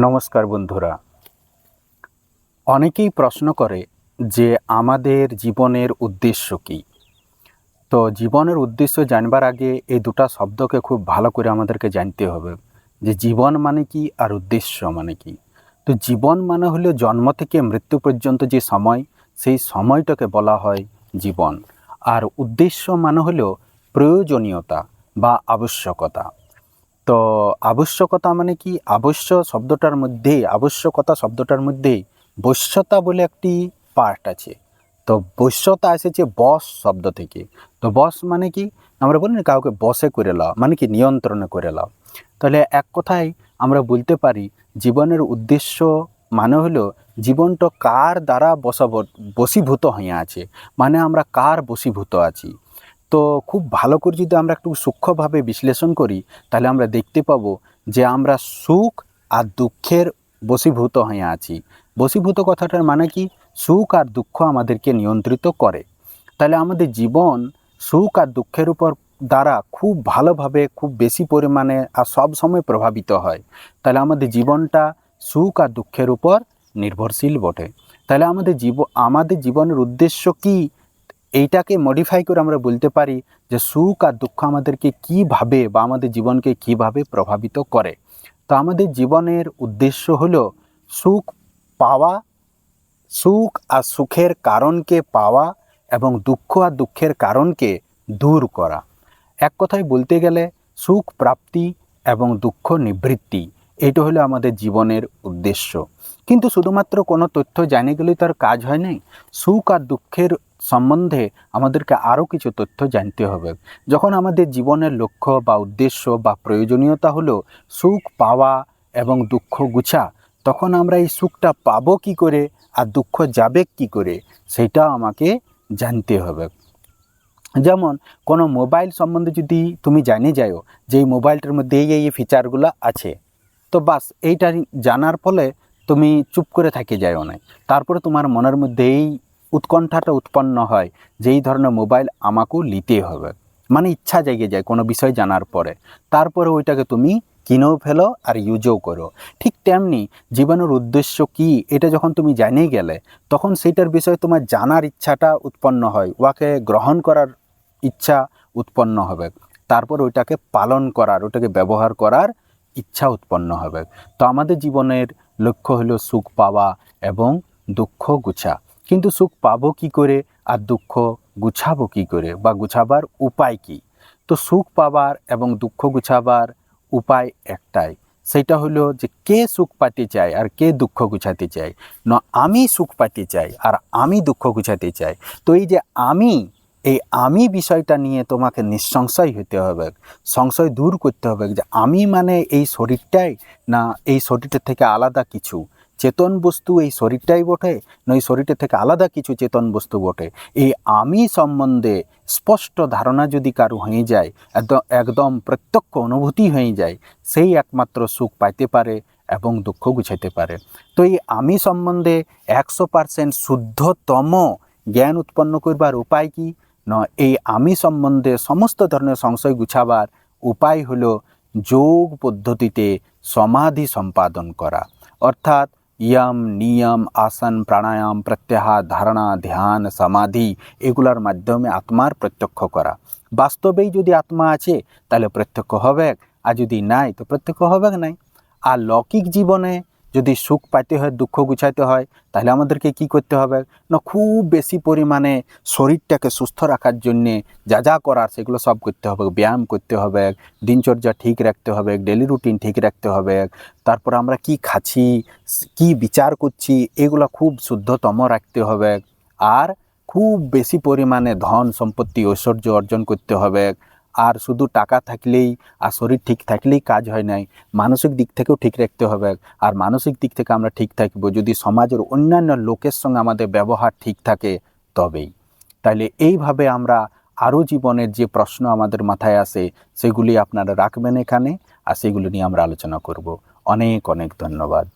নমস্কার বন্ধুরা। অনেকেই প্রশ্ন করে যে আমাদের জীবনের উদ্দেশ্য কী। তো জীবনের উদ্দেশ্য জানবার আগে এই দুটো শব্দকে খুব ভালো করে আমাদেরকে জানতে হবে যে জীবন মানে কি আর উদ্দেশ্য মানে কি। তো জীবন মানে হলো জন্ম থেকে মৃত্যু পর্যন্ত যে সময়, সেই সময়টাকে বলা হয় জীবন। আর উদ্দেশ্য মানে হলো প্রয়োজনীয়তা বা আবশ্যকতা। তো আবশ্যকতা মানে কি, আবশ্যকতা শব্দটার মধ্যে বশ্যতা বলে একটি পার্ট আছে। তো বশ্যতা এসেছে বশ শব্দ থেকে। তো বশ মানে কি, আমরা বলি না কাউকে বশে করে লওয়া, মানে কি নিয়ন্ত্রণে করে লওয়া। তাহলে এক কথায় আমরা বলতে পারি জীবনের উদ্দেশ্য মানে হলো জীবনটা কার দ্বারা বশীভূত হয়ে আছে, মানে আমরা কার বশীভূত আছি। তো খুব ভালো করে যদি আমরা একটু সূক্ষ্মভাবে বিশ্লেষণ করি, তাহলে আমরা দেখতে পাবো যে আমরা সুখ আর দুঃখের বশীভূত হয়ে আছি। বশীভূত কথাটার মানে কি, সুখ আর দুঃখ আমাদেরকে নিয়ন্ত্রিত করে। তাহলে আমাদের জীবন সুখ আর দুঃখের উপর দ্বারা খুব ভালোভাবে, খুব বেশি পরিমাণে আর সব সময় প্রভাবিত হয়। তাহলে আমাদের জীবনটা সুখ আর দুঃখের উপর নির্ভরশীল বটে। তাহলে আমাদের জীবনের উদ্দেশ্য কি, এইটাকে মডিফাই করে আমরা বলতে পারি যে সুখ আর দুঃখ আমাদেরকে কীভাবে বা আমাদের জীবনকে কীভাবে প্রভাবিত করে। তো আমাদের জীবনের উদ্দেশ্য হলো সুখ পাওয়া, সুখ আর সুখের কারণকে পাওয়া এবং দুঃখ আর দুঃখের কারণকে দূর করা। এক কথায় বলতে গেলে সুখ প্রাপ্তি এবং দুঃখ নিবৃত্তি, এটা হলো আমাদের জীবনের উদ্দেশ্য। কিন্তু শুধুমাত্র কোনো তথ্য জানে গেলেই তার কাজ হয় নাই। সুখ আর দুঃখের সম্বন্ধে আমাদেরকে আরও কিছু তথ্য জানতে হবে। যখন আমাদের জীবনের লক্ষ্য বা উদ্দেশ্য বা প্রয়োজনীয়তা হলো সুখ পাওয়া এবং দুঃখ গুছা, তখন আমরা এই সুখটা পাবো কী করে আর দুঃখ যাবে কী করে, সেটা আমাকে জানতে হবে। যেমন কোনো মোবাইল সম্বন্ধে যদি তুমি জানে যাও যে এই মোবাইলটার মধ্যে এই ফিচারগুলো আছে, তো বাস এইটা জানার ফলে তুমি চুপ করে থেকে যাও না। তারপরে তোমার মনের মধ্যে এই উৎকণ্ঠাটা উৎপন্ন হয় যে এই ধরনের মোবাইল আমাকেও নিতে হবে, মানে ইচ্ছা জেগে যায় কোনো বিষয় জানার পরে। তারপরে ওইটাকে তুমি কিনেও ফেলো আর ইউজও করো। ঠিক তেমনি জীবনের উদ্দেশ্য কি, এটা যখন তুমি জানিয়ে গেলে, তখন সেইটার বিষয়ে তোমার জানার ইচ্ছাটা উৎপন্ন হয়, ওয়াকে গ্রহণ করার ইচ্ছা উৎপন্ন হবে। তারপর ওইটাকে পালন করার, ওটাকে ব্যবহার করার ইচ্ছা উৎপন্ন হবে। তো আমাদের জীবনের লক্ষ্য হলো সুখ পাওয়া এবং দুঃখ গুছা। কিন্তু সুখ পাবো কী করে আর দুঃখ গুছাবো কী করে বা গুছাবার উপায় কী? তো সুখ পাবার এবং দুঃখ গুছাবার উপায় একটাই, সেটা হলো যে কে সুখ পাতে চায় আর কে দুঃখ গুছাতে চায়। না, আমি সুখ পাতে চাই আর আমি দুঃখ গুছাতে চাই। তো এই যে আমি বিষয়টা নিয়ে তোমাকে নিঃসংশয় হতে হবে, সংশয় দূর করতে হবে যে আমি মানে এই শরীরটাই, না এই শরীরটা থেকে আলাদা কিছু চেতন বস্তু এই শরীরটাই বটে, না এই শরীরটা থেকে আলাদা কিছু চেতন বস্তু বটে। এই আমি সম্বন্ধে স্পষ্ট ধারণা যদি কারো হয়ে যায়, একদম প্রত্যক্ষ অনুভূতি হয়ে যায়, সেই একমাত্র সুখ পাইতে পারে এবং দুঃখ গুছাইতে পারে। তো এই আমি সম্বন্ধে 100% শুদ্ধতম জ্ঞান উৎপন্ন করবার উপায় কি? না, এই আমি সম্বন্ধে সমস্ত ধরনের সংশয় গুছাবার উপায় হলো যোগ পদ্ধতিতে সমাধি সম্পাদন করা। অর্থাৎ ইয়ম নিয়ম আসন প্রাণায়াম প্রত্যাহার ধারণা ধ্যান সমাধি, এগুলোর মাধ্যমে আত্মার প্রত্যক্ষ করা। বাস্তবেই যদি আত্মা আছে তাহলে প্রত্যক্ষ হবে, আর যদি নাই তো প্রত্যক্ষ হবে নাই। আর লৌকিক জীবনে যদি সুখ পাইতে হয়, দুঃখ গুছাইতে হয়, তাহলে আমাদেরকে কি করতে হবে না, খুব বেশি পরিমাণে শরীরটাকে সুস্থ রাখার জন্যে যা যা করার সেগুলো সব করতে হবে। ব্যায়াম করতে হবে, দিনচর্যা ঠিক রাখতে হবে, ডেলি রুটিন ঠিক রাখতে হবে। তারপর আমরা কি খাচ্ছি, কি বিচার করছি, এগুলো খুব শুদ্ধতম রাখতে হবে। আর খুব বেশি পরিমাণে ধন সম্পত্তি ঐশ্বর্য অর্জন করতে হবে। আর শুধু টাকা থাকলেই আর শরীর ঠিক থাকলেই কাজ হয় নাই, মানসিক দিক থেকেও ঠিক রাখতে হবে। আর মানসিক দিক থেকে আমরা ঠিক থাকবো যদি সমাজের অন্যান্য লোকের সঙ্গে আমাদের ব্যবহার ঠিক থাকে তবেই। তাইলে এইভাবে আমরা আরও জীবনের যে প্রশ্ন আমাদের মাথায় আসে সেগুলি আপনারা রাখবেন এখানে, আর সেগুলি নিয়ে আমরা আলোচনা করব। অনেক অনেক ধন্যবাদ।